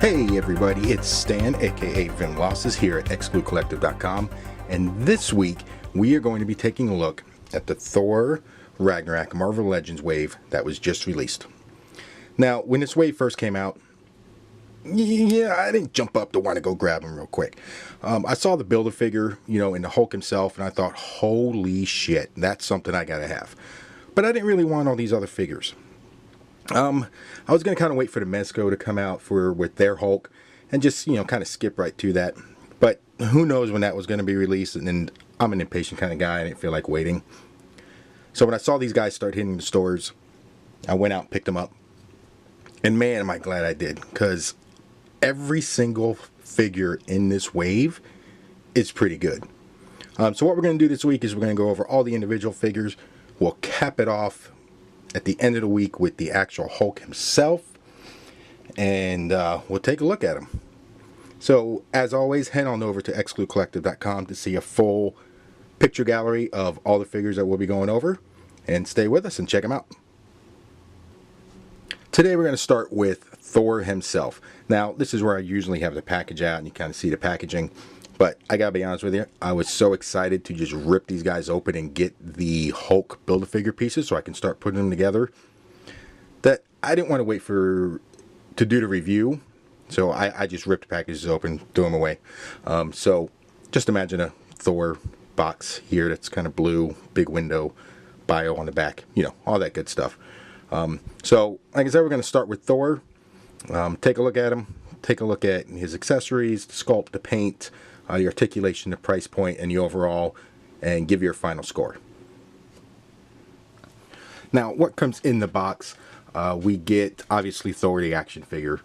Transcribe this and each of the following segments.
Hey everybody, it's Stan, aka Vin Losses here at exclucollective.com, and this week we are going to be taking a look at the Thor Ragnarok Marvel Legends wave that was just released. Now, when this wave first came out, yeah, I didn't jump up to want to go grab him real quick. I saw the Build-A-Figure, and the Hulk himself, and I thought, holy shit, that's something I gotta have. But I didn't really want all these other figures. I was going to kind of wait for the Mezco to come out with their Hulk and just, kind of skip right to that. But who knows when that was going to be released, and I'm an impatient kind of guy. I didn't feel like waiting. So when I saw these guys start hitting the stores, I went out and picked them up. And man, am I glad I did, because every single figure in this wave is pretty good. So what we're going to do this week is we're going to go over all the individual figures. We'll cap it off at the end of the week with the actual Hulk himself, and we'll take a look at him. So as always, head on over to exclucollective.com to see a full picture gallery of all the figures that we'll be going over, and stay with us and check them out. Today we're going to start with Thor himself. Now this is where I usually have the package out and you kind of see the packaging. But I gotta be honest with you, I was so excited to just rip these guys open and get the Hulk Build-A-Figure pieces so I can start putting them together, that I didn't want to wait to do the review. So I just ripped the packages open, threw them away. So just imagine a Thor box here that's kind of blue, big window, bio on the back, all that good stuff. So like I said, we're going to start with Thor. Take a look at him, take a look at his accessories, the sculpt, the paint, the articulation, the price point, and the overall, and give your final score. Now, what comes in the box? We get, obviously, Thor the action figure.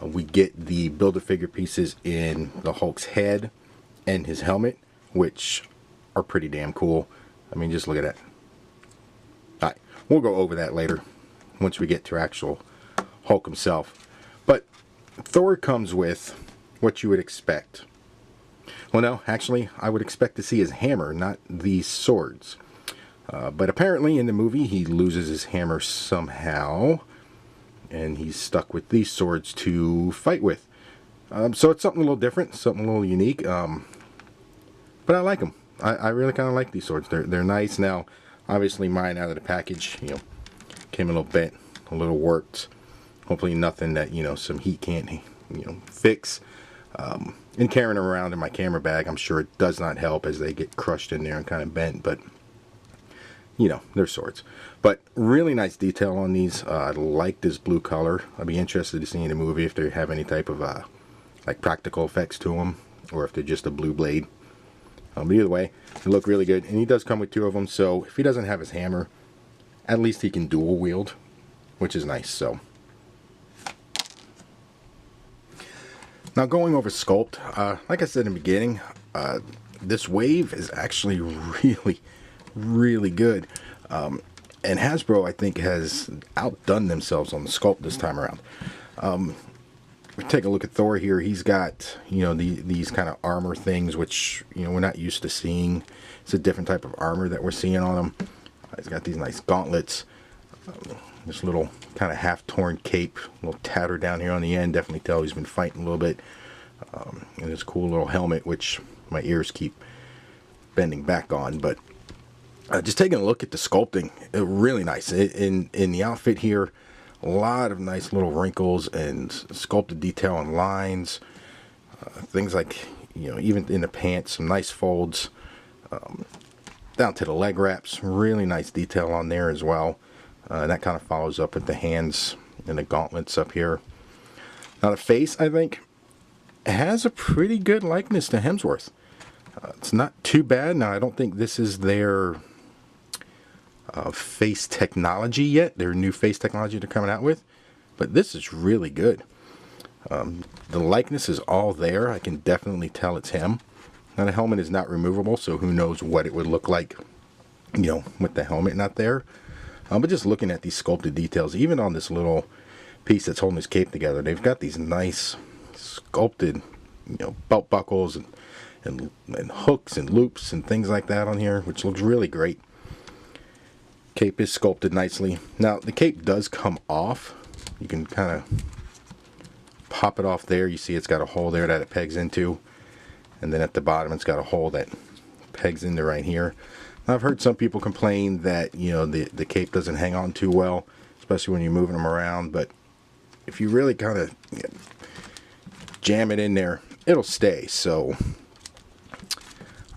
We get the Build-A-Figure pieces in the Hulk's head and his helmet, which are pretty damn cool. I mean, just look at that. Alright, we'll go over that later once we get to actual Hulk himself. But Thor comes with what you would expect. Well, no, actually, I would expect to see his hammer, not these swords. But apparently in the movie, he loses his hammer somehow, and he's stuck with these swords to fight with. So it's something a little different, something a little unique. But I like them. I really kind of like these swords. They're nice. Now, obviously, mine out of the package, came a little bent, a little warped. Hopefully, nothing that some heat can't fix. And carrying them around in my camera bag, I'm sure it does not help as they get crushed in there and kind of bent, but they're swords. But really nice detail on these. I like this blue color. I'd be interested to see in the movie if they have any type of like practical effects to them, or if they're just a blue blade. But either way, they look really good, and he does come with two of them, so if he doesn't have his hammer, at least he can dual wield, which is nice. So now going over sculpt, like I said in the beginning, this wave is actually really good. And Hasbro, I think, has outdone themselves on the sculpt this time around. We take a look at Thor here. He's got, these kind of armor things, which, we're not used to seeing. It's a different type of armor that we're seeing on him. He's got these nice gauntlets. This little kind of half-torn cape, a little tatter down here on the end. Definitely tell he's been fighting a little bit. And this cool little helmet, which my ears keep bending back on. But just taking a look at the sculpting, really nice. In the outfit here, a lot of nice little wrinkles and sculpted detail on lines. Things like, even in the pants, some nice folds. Down to the leg wraps, really nice detail on there as well. And that kind of follows up with the hands and the gauntlets up here. Now the face, I think, has a pretty good likeness to Hemsworth. It's not too bad. Now I don't think this is their face technology yet, their new face technology they're coming out with, but this is really good. The likeness is all there. I can definitely tell it's him. Now the helmet is not removable, so who knows what it would look like, with the helmet not there. But just looking at these sculpted details, even on this little piece that's holding his cape together, they've got these nice sculpted, belt buckles and hooks and loops and things like that on here, which looks really great. Cape is sculpted nicely. Now the cape does come off. You can kind of pop it off there. You see it's got a hole there that it pegs into. And then at the bottom it's got a hole that pegs into right here. Now, I've heard some people complain that, you know, the cape doesn't hang on too well, especially when you're moving them around. But if you really kind of jam it in there, it'll stay. So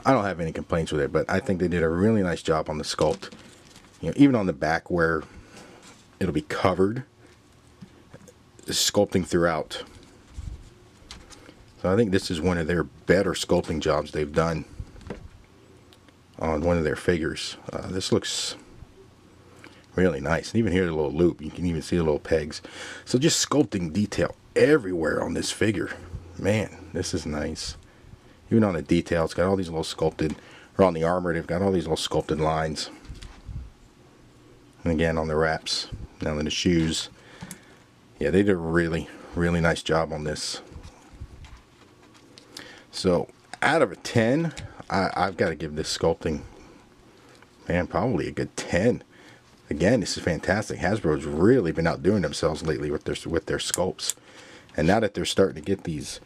I don't have any complaints with it, but I think they did a really nice job on the sculpt. You know, even on the back where it'll be covered, sculpting throughout. So I think this is one of their better sculpting jobs they've done on one of their figures. This looks really nice. And even here, the little loop, you can even see the little pegs. So just sculpting detail everywhere on this figure. Man, this is nice. Even on the detail, it's got all these little sculpted, or on the armor, they've got all these little sculpted lines. And again, on the wraps, now on the shoes. Yeah, they did a really, really nice job on this. So, out of a 10, I've got to give this sculpting, man, probably a good 10. Again, this is fantastic. Hasbro's really been outdoing themselves lately with their sculpts. And now that they're starting to get these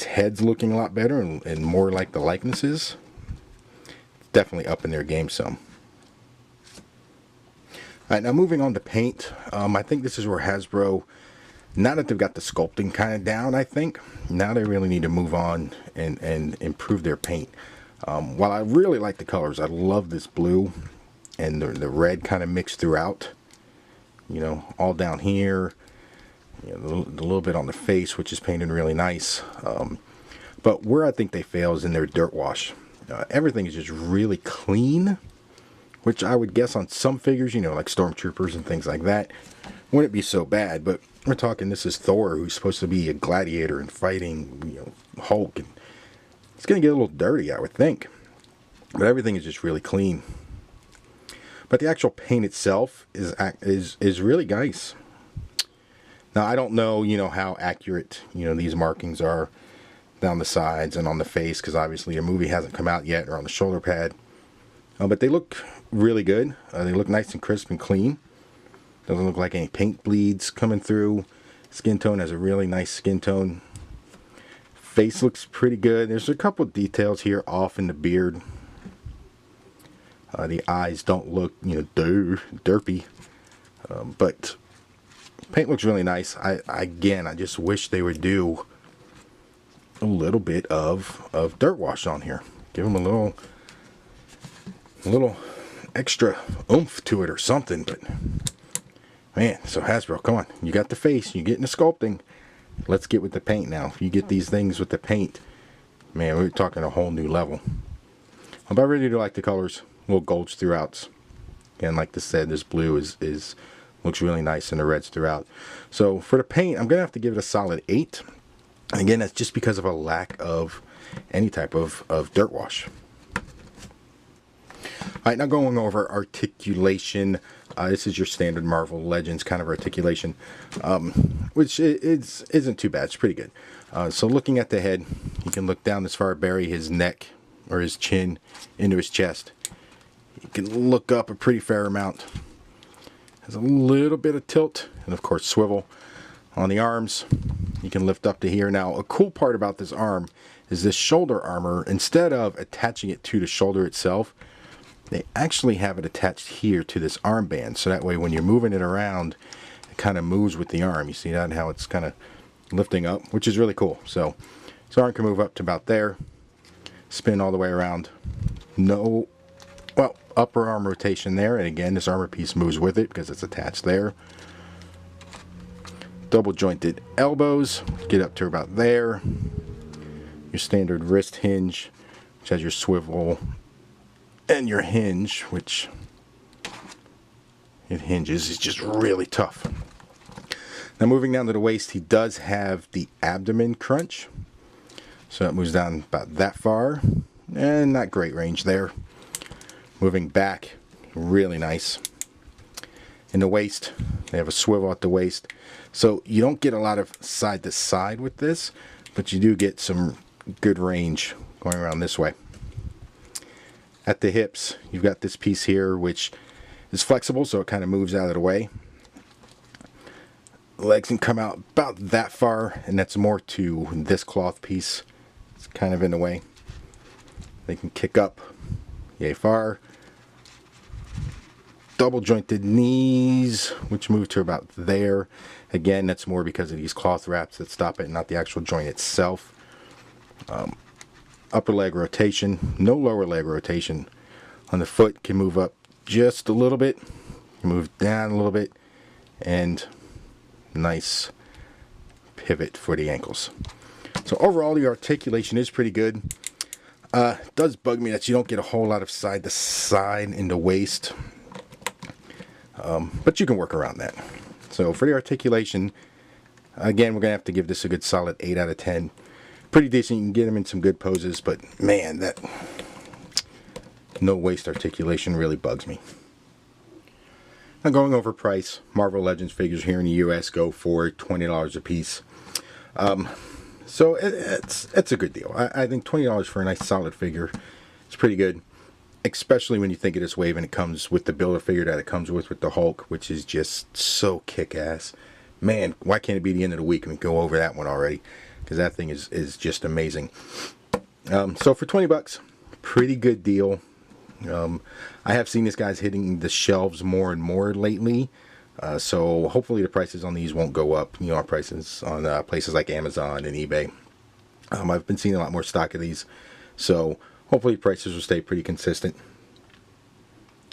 heads looking a lot better and more like the likenesses, definitely upping their game some. Alright, now moving on to paint. I think this is where Hasbro, now that they've got the sculpting kind of down, I think, now they really need to move on and improve their paint. While I really like the colors, I love this blue and the red kind of mixed throughout. You know, all down here. You know, the little bit on the face, which is painted really nice. But where I think they fail is in their dirt wash. Everything is just really clean, which I would guess on some figures, you know, like Stormtroopers and things like that, wouldn't be so bad. But we're talking, this is Thor, who's supposed to be a gladiator and fighting, you know, Hulk, and it's going to get a little dirty, I would think. But everything is just really clean. But the actual paint itself is really nice. Now, I don't know, you know, how accurate, you know, these markings are down the sides and on the face, because obviously a movie hasn't come out yet, or on the shoulder pad. But they look really good. They look nice and crisp and clean. Doesn't look like any paint bleeds coming through. Skin tone has a really nice skin tone. Face looks pretty good. There's a couple details here off in the beard. The eyes don't look, you know, derpy. But paint looks really nice. Again, I just wish they would do a little bit of dirt wash on here. Give them a little extra oomph to it or something. But man, so Hasbro, come on. You got the face. You get in the sculpting. Let's get with the paint now. If you get these things with the paint, man, we're talking a whole new level. But I really do like the colors. Little golds throughout. And like I said, this blue looks really nice, and the reds throughout. So for the paint, I'm going to have to give it a solid 8. And again, that's just because of a lack of any type of dirt wash. Alright, now going over articulation. This is your standard Marvel Legends kind of articulation, which isn't too bad. It's pretty good. So looking at the head, you can look down this far, bury his neck or his chin into his chest. You can look up a pretty fair amount. Has a little bit of tilt, and of course swivel. On the arms, you can lift up to here. Now, a cool part about this arm is this shoulder armor, instead of attaching it to the shoulder itself, they actually have it attached here to this armband. So that way when you're moving it around, it kind of moves with the arm. You see that, how it's kind of lifting up, which is really cool. So this arm can move up to about there, spin all the way around. No, well, upper arm rotation there. And again, this armor piece moves with it because it's attached there. Double jointed elbows, get up to about there. Your standard wrist hinge, which has your swivel, and your hinge, which it hinges, is just really tough. Now moving down to the waist, he does have the abdomen crunch. So it moves down about that far, and not great range there. Moving back, really nice. In the waist, they have a swivel at the waist. So you don't get a lot of side to side with this, but you do get some good range going around this way. At the hips, you've got this piece here, which is flexible, so it kind of moves out of the way. The legs can come out about that far, and that's more to this cloth piece. It's kind of in the way. They can kick up yay far. Double jointed knees, which move to about there. Again, that's more because of these cloth wraps that stop it, not the actual joint itself. Upper leg rotation, no lower leg rotation. On the foot, can move up just a little bit, move down a little bit, and nice pivot for the ankles. So overall, the articulation is pretty good. It does bug me that you don't get a whole lot of side to side in the waist, but you can work around that. So for the articulation, again, we're gonna have to give this a good solid 8 out of 10. Pretty decent. You can get them in some good poses, but man, that no waist articulation really bugs me. Now, going over price, Marvel Legends figures here in the US go for $20 a piece. So it's a good deal. I think $20 for a nice solid figure is pretty good, especially when you think of this wave and it comes with the builder figure that it comes with the Hulk, which is just so kick-ass. Man, why can't it be the end of the week and we go over that one already? Because that thing is just amazing. So for 20 bucks, pretty good deal. I have seen this guy's hitting the shelves more and more lately. So hopefully the prices on these won't go up. You know, our prices on places like Amazon and eBay. I've been seeing a lot more stock of these. So hopefully prices will stay pretty consistent.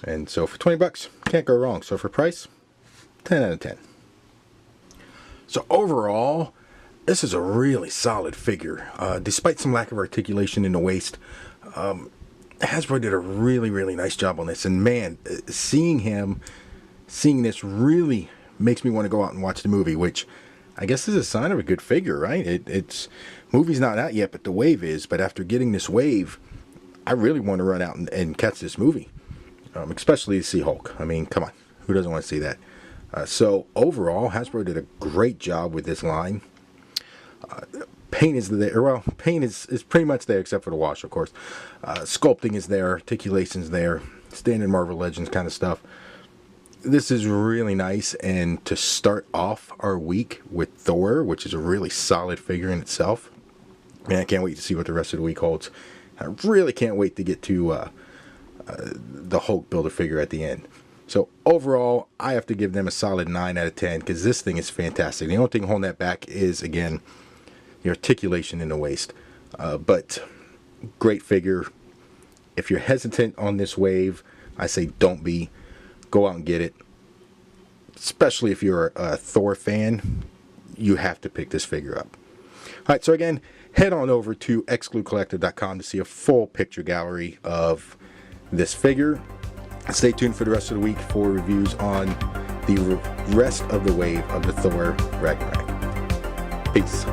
And so for 20 bucks, can't go wrong. So for price, 10 out of 10. So overall, this is a really solid figure. Despite some lack of articulation in the waist, Hasbro did a really nice job on this. And man, seeing this really makes me want to go out and watch the movie, which I guess is a sign of a good figure, right? It's movie's not out yet, but the wave is. But after getting this wave, I really want to run out and catch this movie, especially to see Hulk. I mean, come on, who doesn't want to see that? So overall, Hasbro did a great job with this line. Paint is there. Well, paint is pretty much there except for the wash, of course. Sculpting is there. Articulation's there. Standard Marvel Legends kind of stuff. This is really nice. And to start off our week with Thor, which is a really solid figure in itself. Man, I can't wait to see what the rest of the week holds. I really can't wait to get to the Hulk Build-A-Figure at the end. So overall, I have to give them a solid 9 out of 10 because this thing is fantastic. The only thing holding that back is, again, the articulation in the waist. But great figure. If you're hesitant on this wave, I say don't be. Go out and get it. Especially if you're a Thor fan, you have to pick this figure up. Alright, so again, head on over to exclucollector.com to see a full picture gallery of this figure. Stay tuned for the rest of the week for reviews on the rest of the wave of the Thor Ragnarok. Peace.